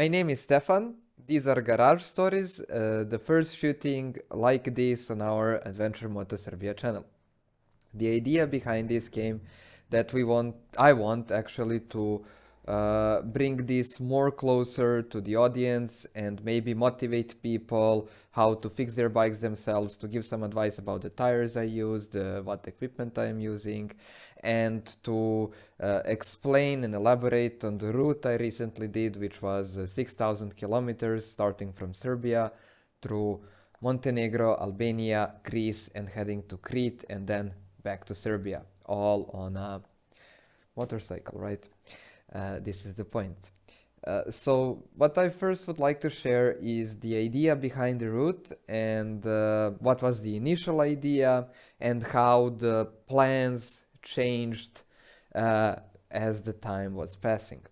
My name is Stefan. These are garage stories, the first shooting like this on our Adventure Moto Serbia channel. The idea behind this came that I want actually to bring this more closer to the audience and maybe motivate people how to fix their bikes themselves, to give some advice about the tires I used, what equipment I am using, and to explain and elaborate on the route I recently did, which was 6,000 kilometers starting from Serbia through Montenegro, Albania, Greece, and heading to Crete, and then back to Serbia, all on a motorcycle, right? This is the point. So what I first would like to share is the idea behind the route and what was the initial idea and how the plans changed as the time was passing.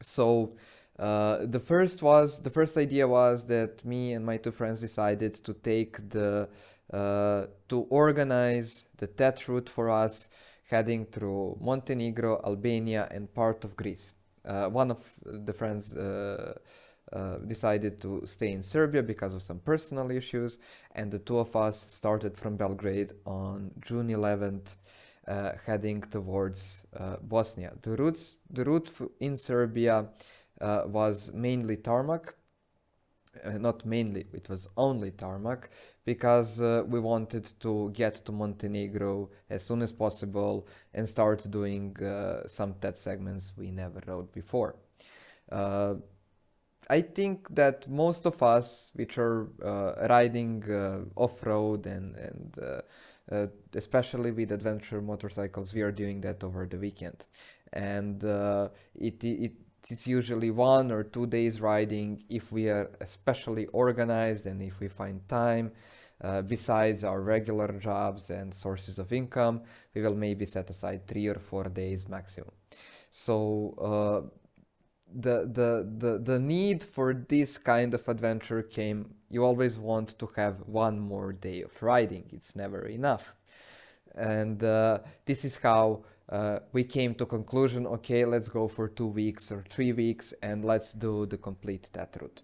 So the first idea was that me and my two friends decided to take to organize the TET route for us, heading through Montenegro, Albania, and part of Greece. One of the friends decided to stay in Serbia because of some personal issues, and the two of us started from Belgrade on June 11th, heading towards Bosnia. The route in Serbia was mainly tarmac. Not mainly, it was only tarmac, because we wanted to get to Montenegro as soon as possible and start doing some TET segments we never rode before. I think that most of us, which are riding off-road and especially with adventure motorcycles, we are doing that over the weekend. And it's usually 1 or 2 days riding if we are especially organized and if we find time. Besides our regular jobs and sources of income, we will maybe set aside 3 or 4 days maximum. So the need for this kind of adventure came. You always want to have 1 more day of riding. It's never enough. And this is how we came to conclusion, okay, let's go for 2 weeks or 3 weeks and let's do the complete TET route.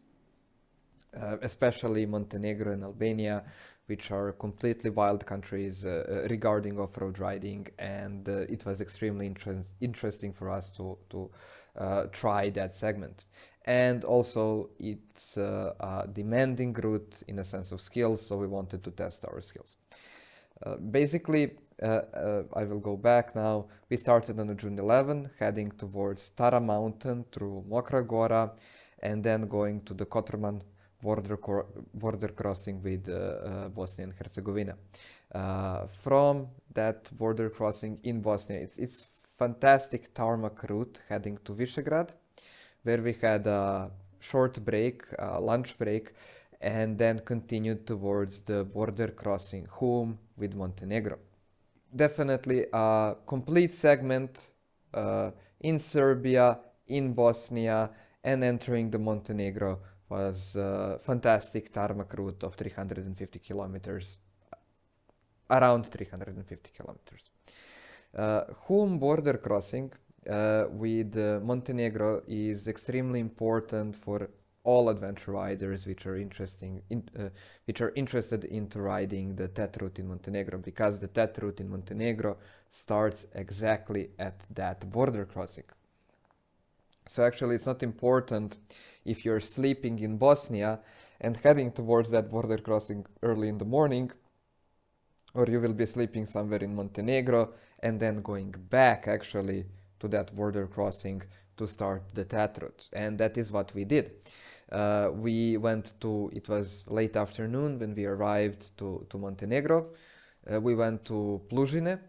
Especially Montenegro and Albania, which are completely wild countries regarding off-road riding, and it was extremely interesting for us to try that segment. And also it's a demanding route in a sense of skills, so we wanted to test our skills. Basically, I will go back now. We started on June 11, heading towards Tara Mountain through Mokra Gora, and then going to the Kotorman border crossing with Bosnia and Herzegovina. From that border crossing in Bosnia, it's fantastic tarmac route heading to Visegrad, where we had a short break, lunch break, and then continued towards the border crossing Hum with Montenegro. Definitely a complete segment in Serbia, in Bosnia, and entering the Montenegro was a fantastic tarmac route of 350 kilometers, around 350 kilometers. Hum border crossing with Montenegro is extremely important for all adventure riders which are interested into riding the TET route in Montenegro, because the TET route in Montenegro starts exactly at that border crossing. So actually it's not important if you're sleeping in Bosnia and heading towards that border crossing early in the morning, or you will be sleeping somewhere in Montenegro and then going back actually to that border crossing to start the TET route. And that is what we did. We went to, it was late afternoon when we arrived to Montenegro. We went to Plužine.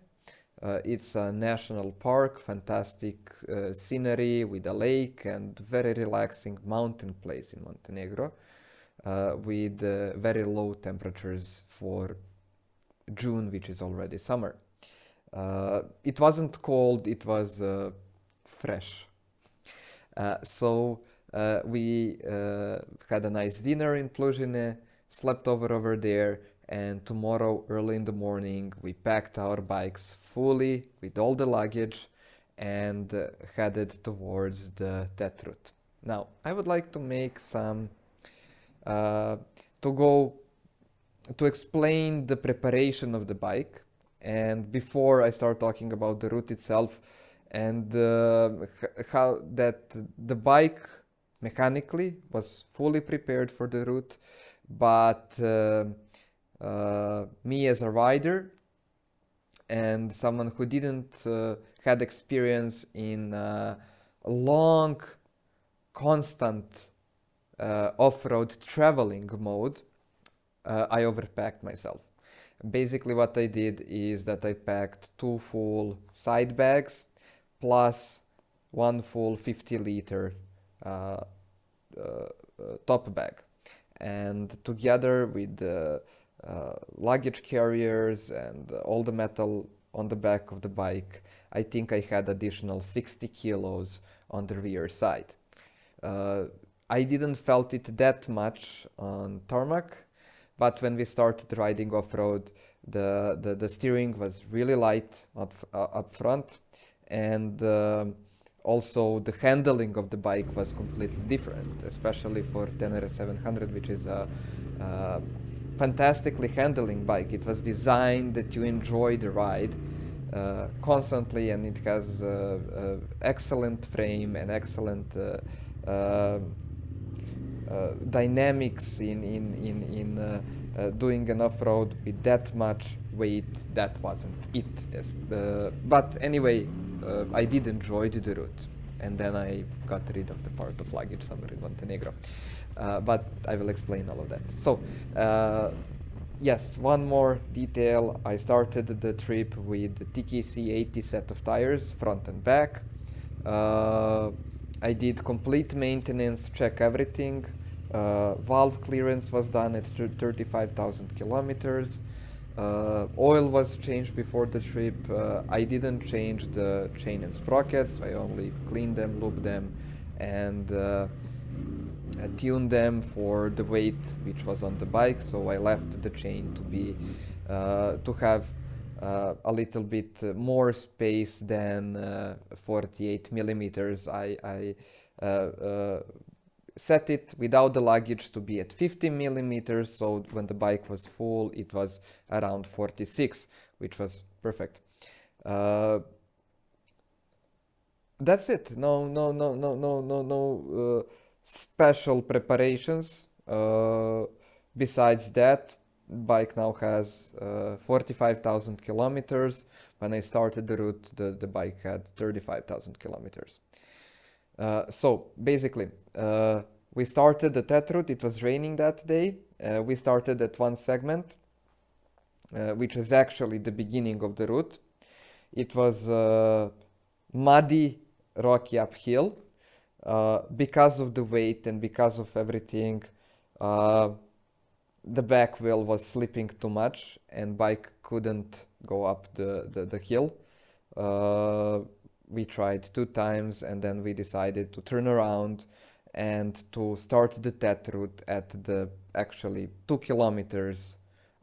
It's a national park, fantastic scenery with a lake and very relaxing mountain place in Montenegro, with very low temperatures for June, which is already summer. It wasn't cold, it was fresh. So we had a nice dinner in Plužine, slept over there, and tomorrow early in the morning we packed our bikes fully with all the luggage and headed towards the TET route. Now, I would like to make some, to go, to explain the preparation of the bike. And before I start talking about the route itself and how that the bike mechanically was fully prepared for the route, but me as a rider and someone who didn't had experience in long, constant off-road traveling mode, I overpacked myself. Basically what I did is that I packed 2 full side bags plus 1 full 50-liter top bag. And together with the luggage carriers and all the metal on the back of the bike, I think I had additional 60 kilos on the rear side. I didn't felt it that much on tarmac, but when we started riding off-road, the steering was really light up front, and also the handling of the bike was completely different, especially for Ténéré 700, which is a fantastically handling bike. It was designed that you enjoy the ride constantly, and it has excellent frame and excellent dynamics in doing an off-road with that much weight. That wasn't it. But anyway, I did enjoy the route, and then I got rid of the part of luggage somewhere in Montenegro. But I will explain all of that. So, yes, one more detail. I started the trip with the TKC 80 set of tires, front and back. I did complete maintenance, check everything. Valve clearance was done at 35,000 kilometers. Oil was changed before the trip. I didn't change the chain and sprockets. I only cleaned them, lubed them, and tuned them for the weight which was on the bike. So I left the chain to be to have a little bit more space than 48 millimeters. I set it without the luggage to be at 50 millimeters, so when the bike was full it was around 46, which was perfect. That's it. No special preparations. Besides that, bike now has 45,000 kilometers. When I started the route, the bike had 35,000 kilometers. So basically, we started the TET route. It was raining that day. We started at one segment, which was actually the beginning of the route. It was muddy, rocky uphill. Because of the weight and because of everything, the back wheel was slipping too much and bike couldn't go up the hill. We tried 2 times and then we decided to turn around and to start the TET route at the actually 2 kilometers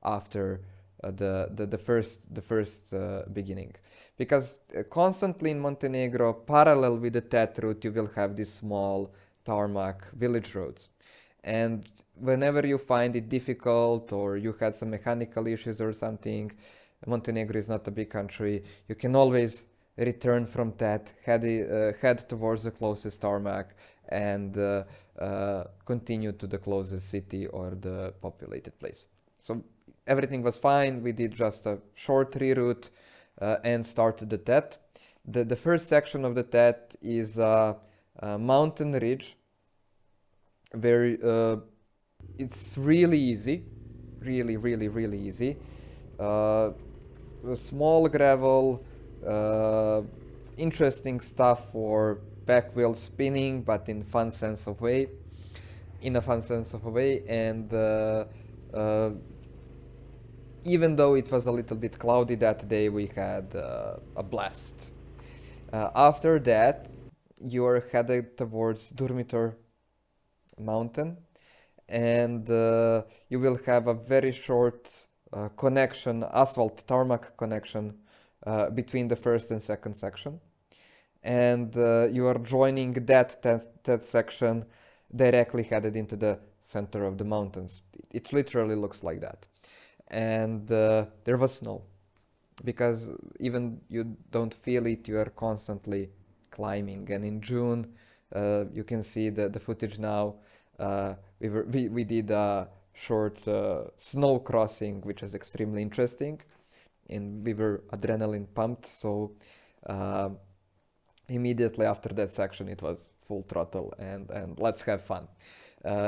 after the first beginning. Because constantly in Montenegro, parallel with the TET route, you will have these small tarmac village roads. And whenever you find it difficult or you had some mechanical issues or something, Montenegro is not a big country, you can always return from TET, head towards the closest tarmac, and continue to the closest city or the populated place. So everything was fine. We did just a short reroute and started the TET. The first section of the TET is a mountain ridge where it's really easy, really easy. Small gravel, interesting stuff for back wheel spinning, but in a fun sense of a way. And even though it was a little bit cloudy that day, we had a blast. After that, you are headed towards Durmitor mountain, and you will have a very short connection, asphalt tarmac connection between the first and second section. and you are joining that section directly headed into the center of the mountains. It literally looks like that. And there was snow, because even you don't feel it, you are constantly climbing. And in June, you can see the footage now. We did a short snow crossing, which was extremely interesting, and we were adrenaline pumped. So immediately after that section, it was full throttle and let's have fun.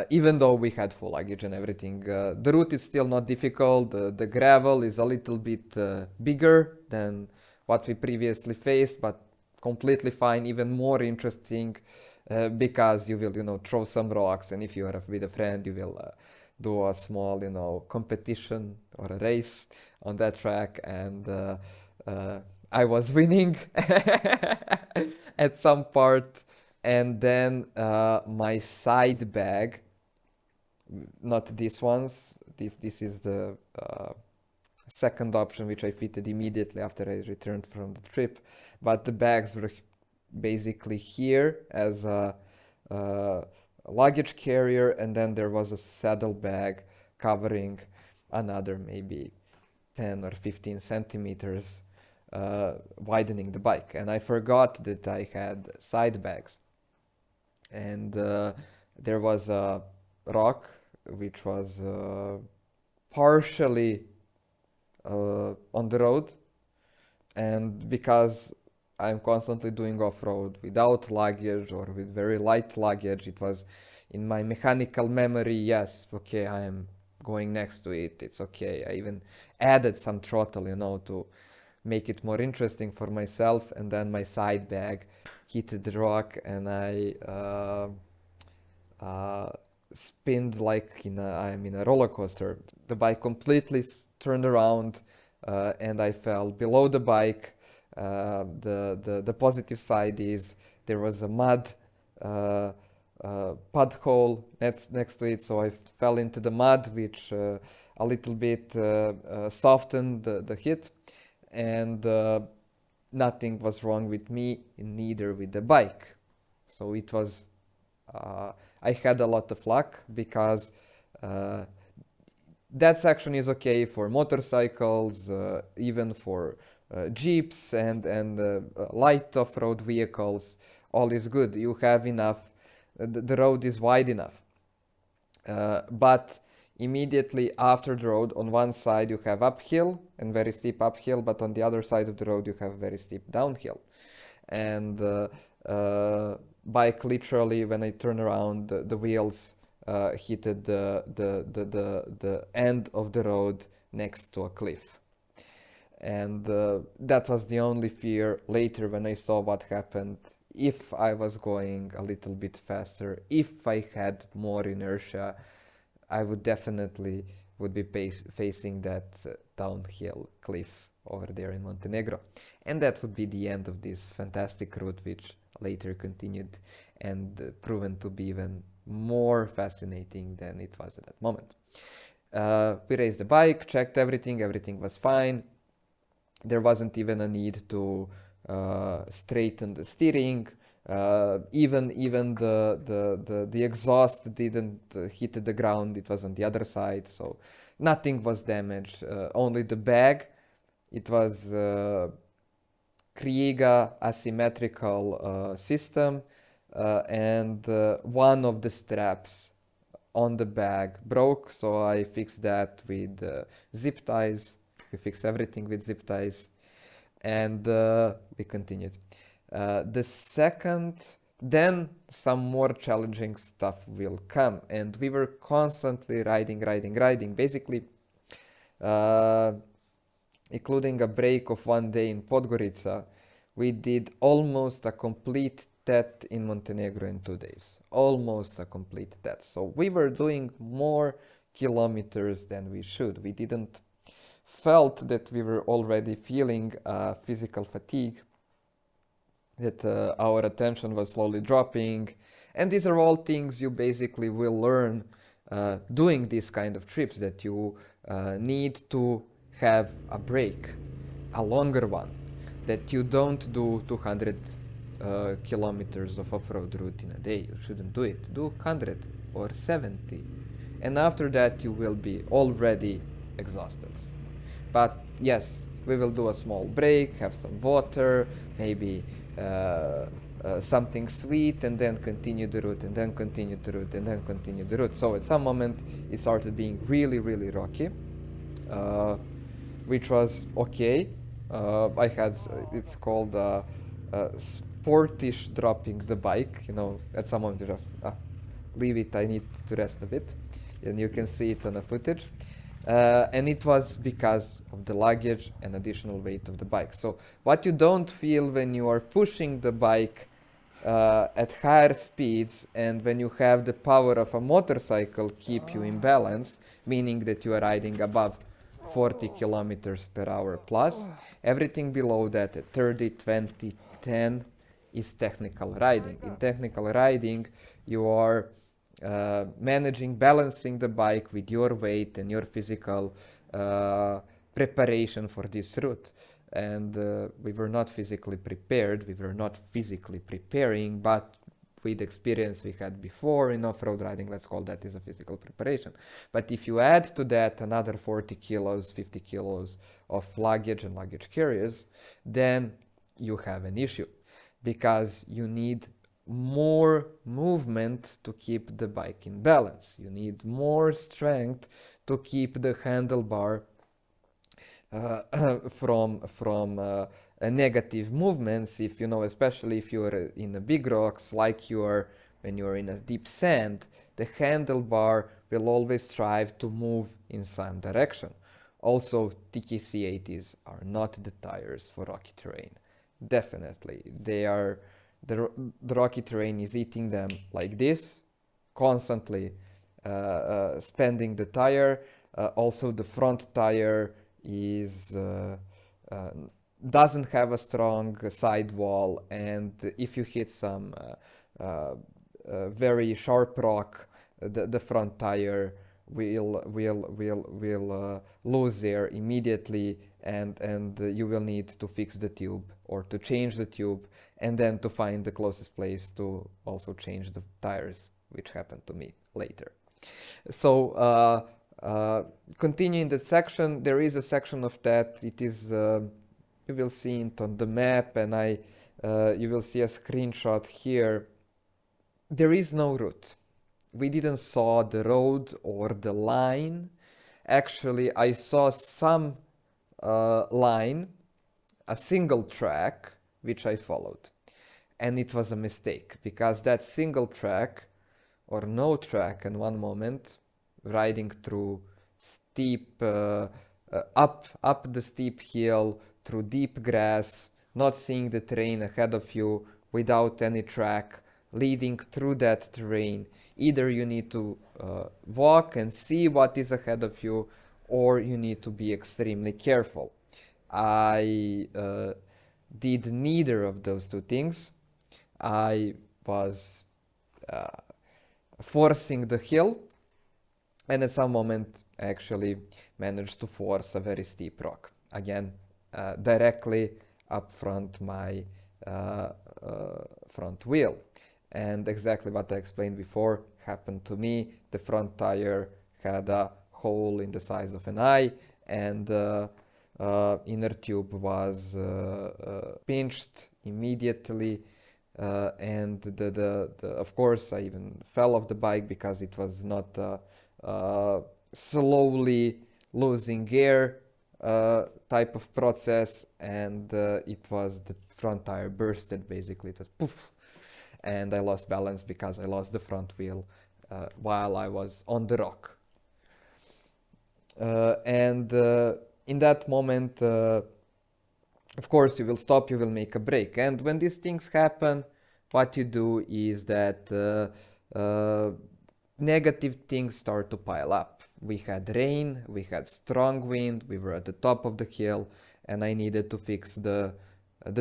Even though we had full luggage and everything, the route is still not difficult. The gravel is a little bit bigger than what we previously faced, but completely fine. Even more interesting because you will, throw some rocks, and if you are with a friend, you will do a small, competition or a race on that track. And I was winning at some part. And then my side bag, not these ones, this is the second option, which I fitted immediately after I returned from the trip, but the bags were basically here as a luggage carrier, and then there was a saddle bag covering another maybe 10 or 15 centimeters, widening the bike. And I forgot that I had side bags. And there was a rock which was partially on the road, and because I'm constantly doing off-road without luggage or with very light luggage, it was in my mechanical memory, yes, okay, I am going next to it, it's okay. I even added some throttle, to make it more interesting for myself, and then my side bag hit the rock, and I spinned like I'm in a roller coaster. The bike completely turned around, and I fell below the bike. The positive side is there was a mud hole next to it, so I fell into the mud, which a little bit softened the hit, and nothing was wrong with me, neither with the bike. So it was, I had a lot of luck, because that section is okay for motorcycles, even for jeeps and light off-road vehicles. All is good. You have enough. The road is wide enough. But immediately after the road, on one side you have uphill and very steep uphill, but on the other side of the road you have very steep downhill. And bike literally, when I turn around, the wheels hit the end of the road next to a cliff. And that was the only fear later when I saw what happened. If I was going a little bit faster, if I had more inertia, I would definitely be facing that downhill cliff over there in Montenegro. And that would be the end of this fantastic route, which later continued and proven to be even more fascinating than it was at that moment. We raised the bike, checked everything was fine. There wasn't even a need to straighten the steering. Even the exhaust didn't hit the ground. It was on the other side, so nothing was damaged. Only the bag. It was Kriega asymmetrical system, and one of the straps on the bag broke, so I fixed that with zip ties. We fixed everything with zip ties, and we continued. Then some more challenging stuff will come, and we were constantly riding. Basically, including a break of one day in Podgorica, we did almost a complete TET in Montenegro in 2 days. Almost a complete TET. So we were doing more kilometers than we should. We didn't felt that we were already feeling physical fatigue, that our attention was slowly dropping. And these are all things you basically will learn doing these kind of trips, that you need to have a break, a longer one, that you don't do 200 kilometers of off-road route in a day. You shouldn't do it. Do 100 or 70. And after that you will be already exhausted. But yes, we will do a small break, have some water, maybe something sweet, and then continue the route, and then continue the route, and then continue the route. So at some moment it started being really, really rocky, which was okay. I had, it's called sportish dropping the bike. You know, at some moment you just leave it, I need to rest a bit. And you can see it on the footage. And it was because of the luggage and additional weight of the bike. So what you don't feel when you are pushing the bike at higher speeds, and when you have the power of a motorcycle keep you in balance, meaning that you are riding above 40 kilometers per hour plus, everything below that at 30, 20, 10 is technical riding. In technical riding, you are managing, balancing the bike with your weight and your physical preparation for this route. And we were not physically prepared, we were not physically preparing, but with experience we had before in off-road riding, let's call that as a physical preparation. But if you add to that another 40 kilos, 50 kilos of luggage and luggage carriers, then you have an issue, because you need more movement to keep the bike in balance. You need more strength to keep the handlebar from negative movements. If you know, especially if you're in a big rocks, like when you're in a deep sand, the handlebar will always strive to move in some direction. Also, TKC 80s are not the tires for rocky terrain. Definitely, they are. The rocky terrain is eating them like this, constantly spending the tire. Also, the front tire is doesn't have a strong sidewall, and if you hit some very sharp rock, the front tire will lose air immediately, and you will need to fix the tube or to change the tube, and then to find the closest place to also change the tires, which happened to me later. So continuing the section, there is a section of that. It is you will see it on the map, and you will see a screenshot here. There is no route. We didn't saw the road or the line. Actually, I saw some line, a single track, which I followed. And it was a mistake, because that single track, or no track in one moment, riding through steep, up the steep hill, through deep grass, not seeing the terrain ahead of you, without any track, leading through that terrain. Either you need to walk and see what is ahead of you, or you need to be extremely careful. I did neither of those two things. I was forcing the hill, and at some moment I actually managed to force a very steep rock. Again, directly up front my front wheel. And exactly what I explained before happened to me. The front tire had a hole in the size of an eye, and inner tube was pinched immediately, and of course I even fell off the bike, because it was not slowly losing air type of process, and it was the front tire bursted, basically. It was poof, and I lost balance because I lost the front wheel while I was on the rock. And in that moment, of course, you will stop, you will make a break. And when these things happen, what you do is that negative things start to pile up. We had rain, we had strong wind, we were at the top of the hill, and I needed to fix the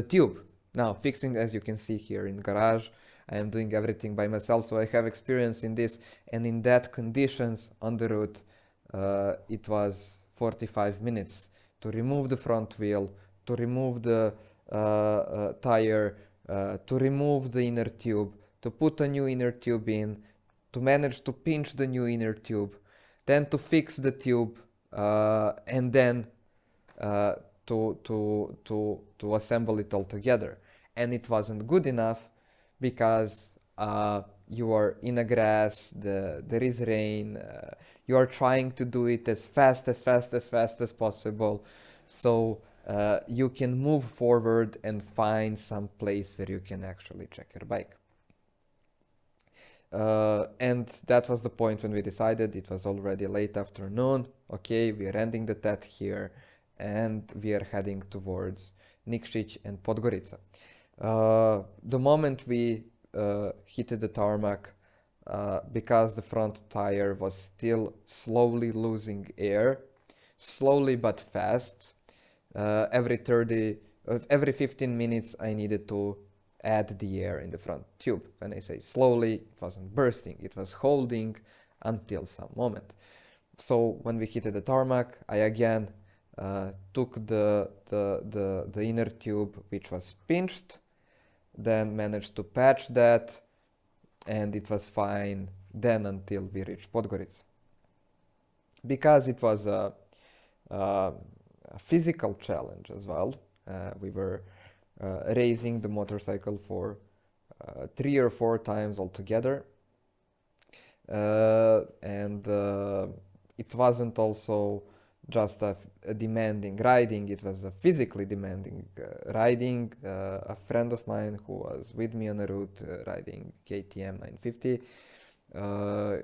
tube. Now, fixing, as you can see here in garage, I am doing everything by myself, so I have experience in this. And in that conditions on the route, it was 45 minutes to remove the front wheel, to remove the tire, to remove the inner tube, to put a new inner tube in, to manage to pinch the new inner tube, then to fix the tube, and then to assemble it all together. And it wasn't good enough because you are in a grass, there is rain, you are trying to do it as fast as possible, so you can move forward and find some place where you can actually check your bike. And that was the point when we decided. It was already late afternoon. Okay, we are ending the TET here and we are heading towards Nikšić and Podgorica. The moment we hit the tarmac, because the front tire was still slowly losing air, slowly but fast, every 15 minutes I needed to add the air in the front tube. When I say slowly, it wasn't bursting, it was holding until some moment. So when we hit the tarmac, I again took the inner tube, which was pinched, then managed to patch that, and it was fine then until we reached Podgorica. Because it was a physical challenge as well, we were raising the motorcycle for 3 or 4 times altogether, and it wasn't also just a demanding riding, it was a physically demanding riding. A friend of mine who was with me on the route riding KTM 950,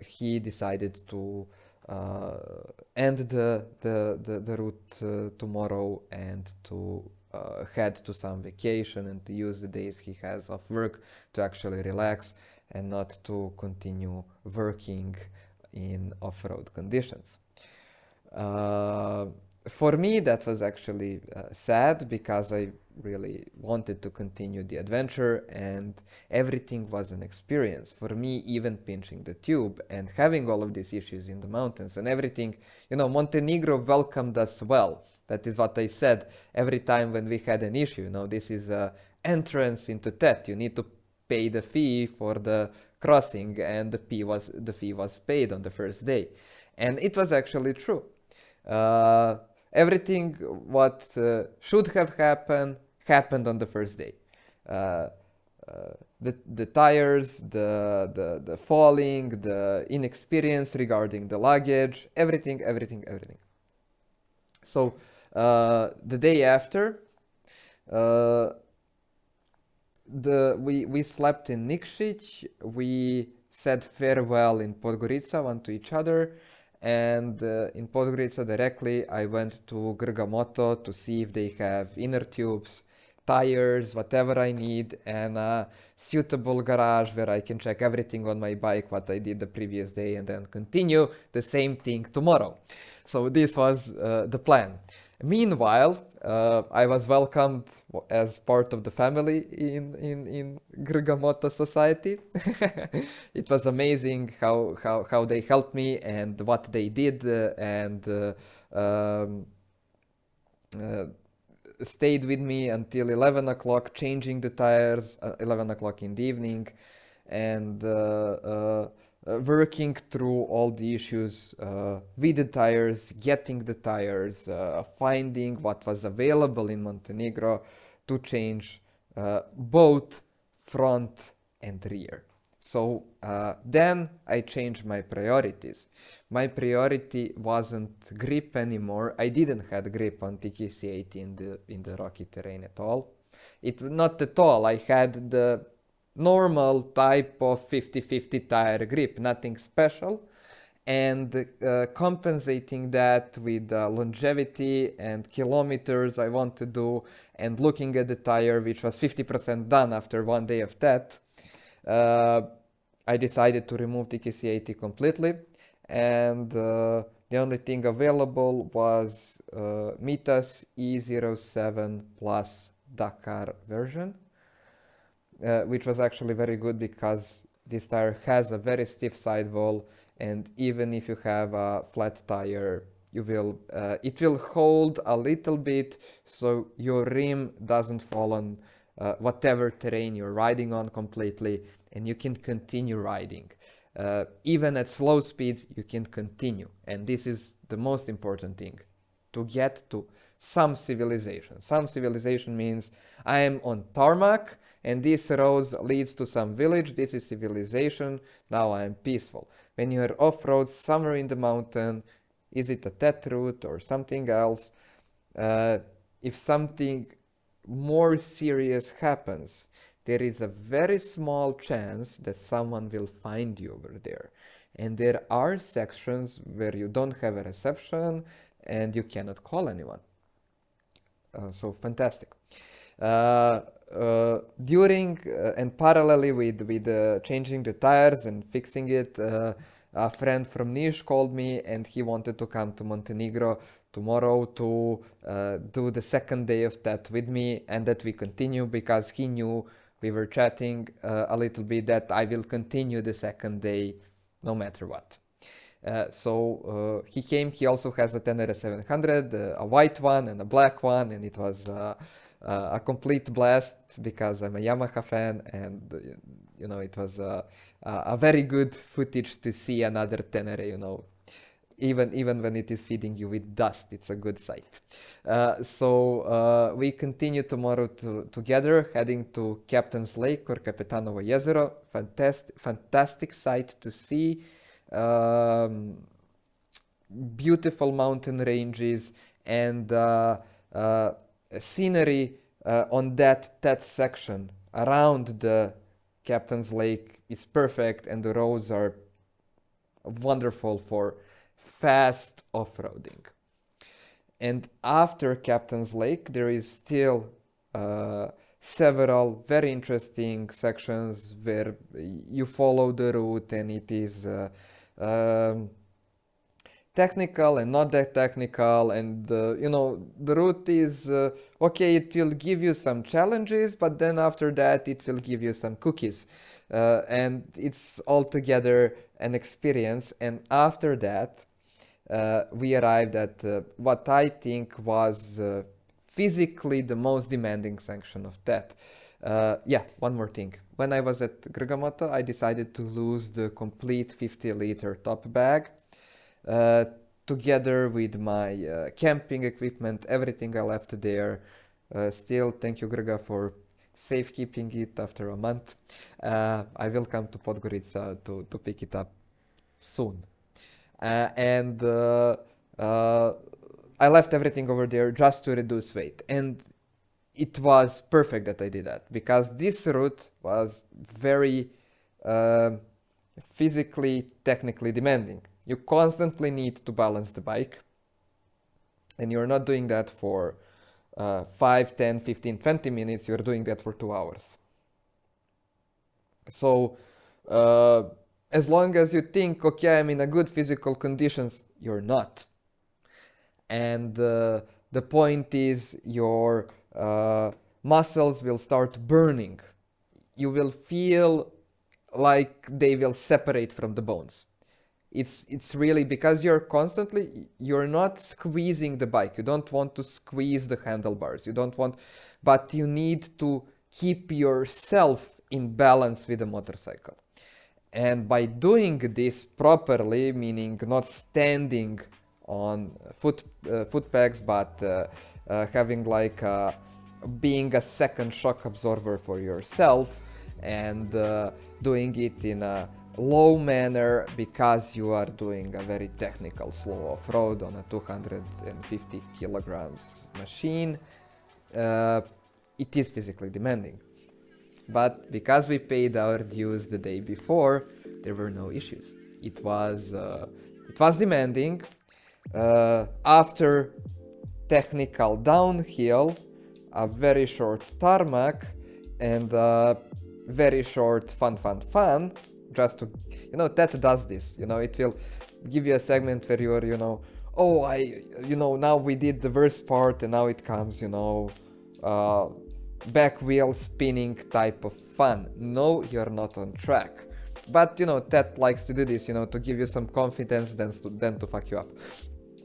he decided to end the route tomorrow and to head to some vacation and to use the days he has off work to actually relax and not to continue working in off-road conditions. For me, that was actually sad because I really wanted to continue the adventure and everything was an experience. For me, even pinching the tube and having all of these issues in the mountains and everything, you know, Montenegro welcomed us well. That is what I said every time when we had an issue. You know, this is an entrance into TET. You need to pay the fee for the crossing, and the fee was paid on the first day. And it was actually true. Everything what should have happened on the first day. The tires, the falling, the inexperience regarding the luggage, everything. So the day after, we slept in Nikšić, we said farewell in Podgorica one to each other, and in Podgorica directly I went to Grgamoto to see if they have inner tubes, tires, whatever I need, and a suitable garage where I can check everything on my bike what I did the previous day and then continue the same thing tomorrow. So this was the plan. Meanwhile, I was welcomed as part of the family in Grgamoto society. It was amazing how they helped me and what they did, and stayed with me until 11 o'clock changing the tires, 11 o'clock in the evening, and working through all the issues with the tires, getting the tires, finding what was available in Montenegro to change both front and rear. So then I changed my priorities. My priority wasn't grip anymore. I didn't have grip on TKC 80 in the rocky terrain at all. Not at all. I had the normal type of 50-50 tire grip, nothing special, and compensating that with longevity and kilometers I want to do, and looking at the tire which was 50% done after one day of TET, I decided to remove TKC 80 completely, and the only thing available was Mitas E-07 plus Dakar version. Which was actually very good because this tire has a very stiff sidewall, and even if you have a flat tire, it will hold a little bit so your rim doesn't fall on whatever terrain you're riding on completely, and you can continue riding. Even at slow speeds, you can continue. And this is the most important thing, to get to some civilization. Some civilization means I am on tarmac, and this road leads to some village. This is civilization. Now I am peaceful. When you are off-road somewhere in the mountain, is it a TET route or something else? If something more serious happens, there is a very small chance that someone will find you over there. And there are sections where you don't have a reception and you cannot call anyone. So fantastic. During and parallelly with changing the tires and fixing it, a friend from Niš called me and he wanted to come to Montenegro tomorrow to do the second day of that with me, and that we continue, because he knew, we were chatting a little bit, that I will continue the second day no matter what. So he came. He also has a Ténéré 700, a white one and a black one, and it was a complete blast because I'm a Yamaha fan, and you know, it was a very good footage to see another Ténéré, you know. Even when it is feeding you with dust, it's a good sight. So we continue tomorrow together, heading to Captain's Lake or Kapetanovo Jezero. Fantastic sight to see. Beautiful mountain ranges and scenery on that section around the Captain's Lake is perfect, and the roads are wonderful for fast off-roading. And after Captain's Lake, there is still several very interesting sections where you follow the route, and it is technical and not that technical, and you know, the route is okay, it will give you some challenges, but then after that it will give you some cookies, and it's altogether an experience. And after that we arrived at what I think was physically the most demanding section of that. Yeah, one more thing. When I was at Grgamoto, I decided to lose the complete 50-liter top bag, together with my camping equipment, everything I left there. Still, thank you, Grga, for safekeeping it after a month. I will come to Podgorica to pick it up soon. And I left everything over there just to reduce weight. And it was perfect that I did that, because this route was very physically, technically demanding. You constantly need to balance the bike, and you're not doing that for 5, 10, 15, 20 minutes, you're doing that for 2 hours. So as long as you think, okay, I'm in a good physical conditions, you're not. And the point is, your muscles will start burning. You will feel like they will separate from the bones. It's really because you're not squeezing the bike. You don't want to squeeze the handlebars. You don't want, but you need to keep yourself in balance with the motorcycle. And by doing this properly, meaning not standing on foot pegs, but having like being a second shock absorber for yourself, and doing it in a low manner, because you are doing a very technical slow off-road on a 250 kilograms machine, it is physically demanding. But because we paid our dues the day before, there were no issues. It was demanding. After technical downhill, a very short tarmac, and very short fun, just to, you know, TET does this, you know, it will give you a segment where you're, you know, oh, now we did the worst part, and now it comes, you know, back wheel spinning type of fun. No, you're not on track. But, you know, TET likes to do this, you know, to give you some confidence, then to fuck you up.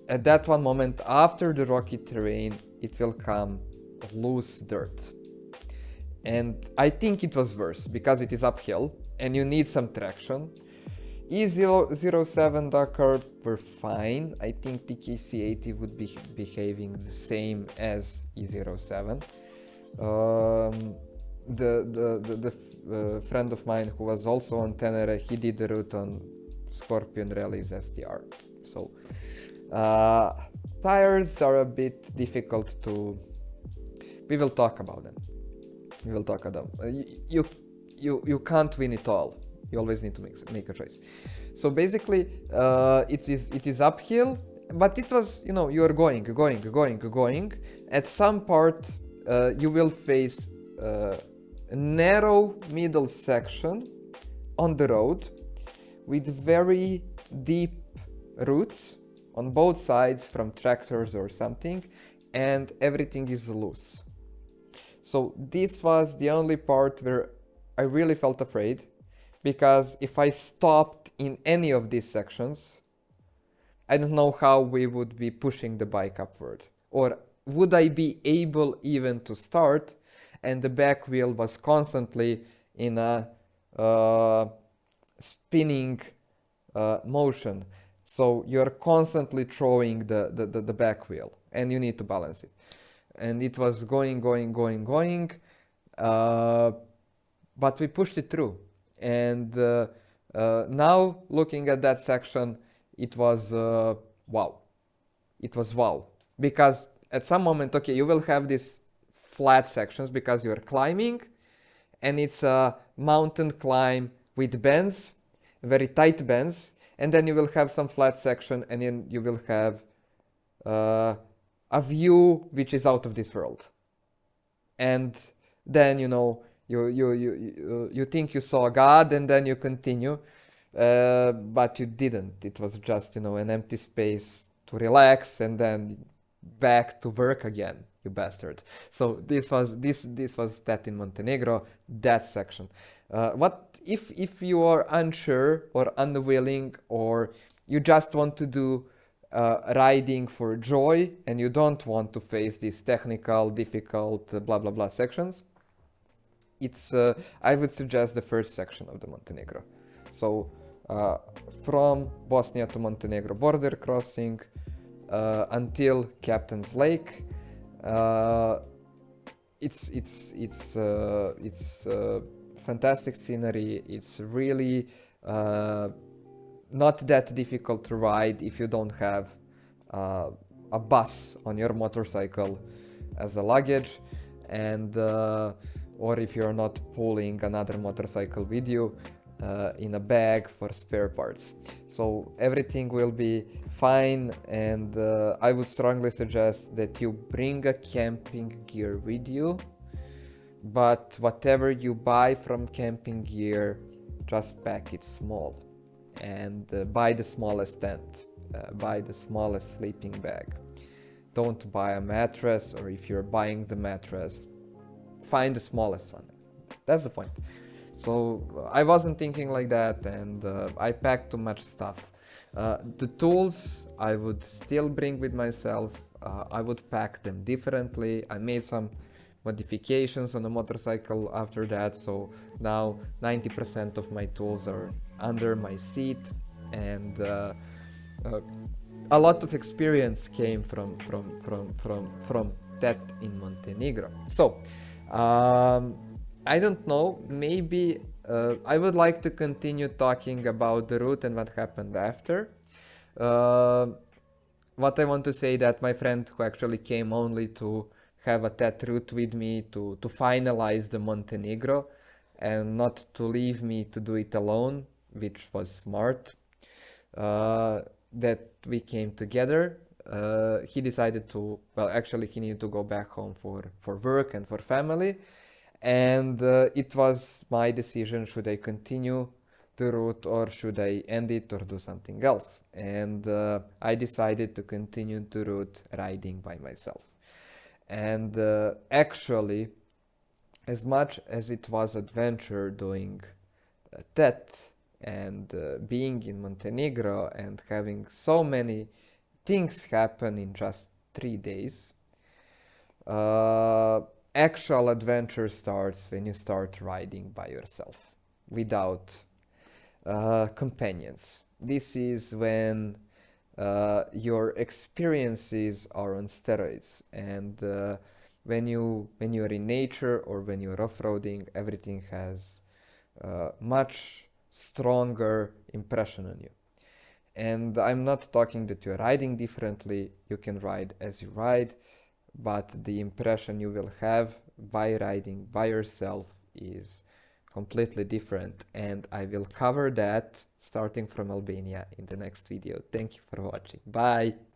At that one moment, after the rocky terrain, it will come loose dirt. and I think it was worse because it is uphill and you need some traction. E-07 Dakar were fine. I think TKC 80 would be behaving the same as E-07. The friend of mine who was also on Ténéré, he did the route on Scorpion Rally's STR. So tires are a bit difficult to. We will talk about them. We will talk about them. You can't win it all. You always need to make a choice. So basically, it is uphill, but it was, you know, you are going. At some part, you will face a narrow middle section on the road with very deep roots on both sides from tractors or something, and everything is loose. So this was the only part where I really felt afraid, because if I stopped in any of these sections, I don't know how we would be pushing the bike upward, or would I be able even to start, and the back wheel was constantly in a spinning motion. So you're constantly throwing the back wheel and you need to balance it. And it was going, but we pushed it through. And now looking at that section, it was wow. It was wow. Because at some moment, okay, you will have these flat sections because you're climbing, and it's a mountain climb with bends, very tight bends, and then you will have some flat section, and then you will have a view which is out of this world. And then, you know, you think you saw God, and then you continue, but you didn't. It was just, you know, an empty space to relax and then back to work again, you bastard. So this was TET in Montenegro, that section. What if you are unsure or unwilling, or you just want to do riding for joy and you don't want to face these technical, difficult, blah blah blah sections, it's I would suggest the first section of the Montenegro. So from Bosnia to Montenegro border crossing until Captain's Lake. It's fantastic scenery. It's really not that difficult to ride if you don't have a bus on your motorcycle as a luggage, and or if you're not pulling another motorcycle with you in a bag for spare parts. So everything will be fine, and I would strongly suggest that you bring a camping gear with you, but whatever you buy from camping gear, just pack it small, and buy the smallest tent, buy the smallest sleeping bag. Don't buy a mattress, or if you're buying the mattress, find the smallest one. That's the point. So I wasn't thinking like that, and I packed too much stuff. The tools I would still bring with myself. I would pack them differently. I made some modifications on the motorcycle after that, so now 90% of my tools are under my seat, and a lot of experience came from TET in Montenegro. So I don't know, maybe I would like to continue talking about the route and what happened after. What I want to say that my friend who actually came only to have a TET route with me to finalize the Montenegro and not to leave me to do it alone, which was smart, that we came together. He decided to, well, actually he needed to go back home for work and for family. And it was my decision, should I continue the route or should I end it or do something else? And I decided to continue the route riding by myself. And actually, as much as it was adventure doing TET and being in Montenegro and having so many things happen in just 3 days, actual adventure starts when you start riding by yourself without companions. This is when your experiences are on steroids, and when you're in nature or when you're off-roading, everything has much stronger impression on you. And I'm not talking that you're riding differently, you can ride as you ride, but the impression you will have by riding by yourself is completely different, and I will cover that starting from Albania in the next video. Thank you for watching. Bye!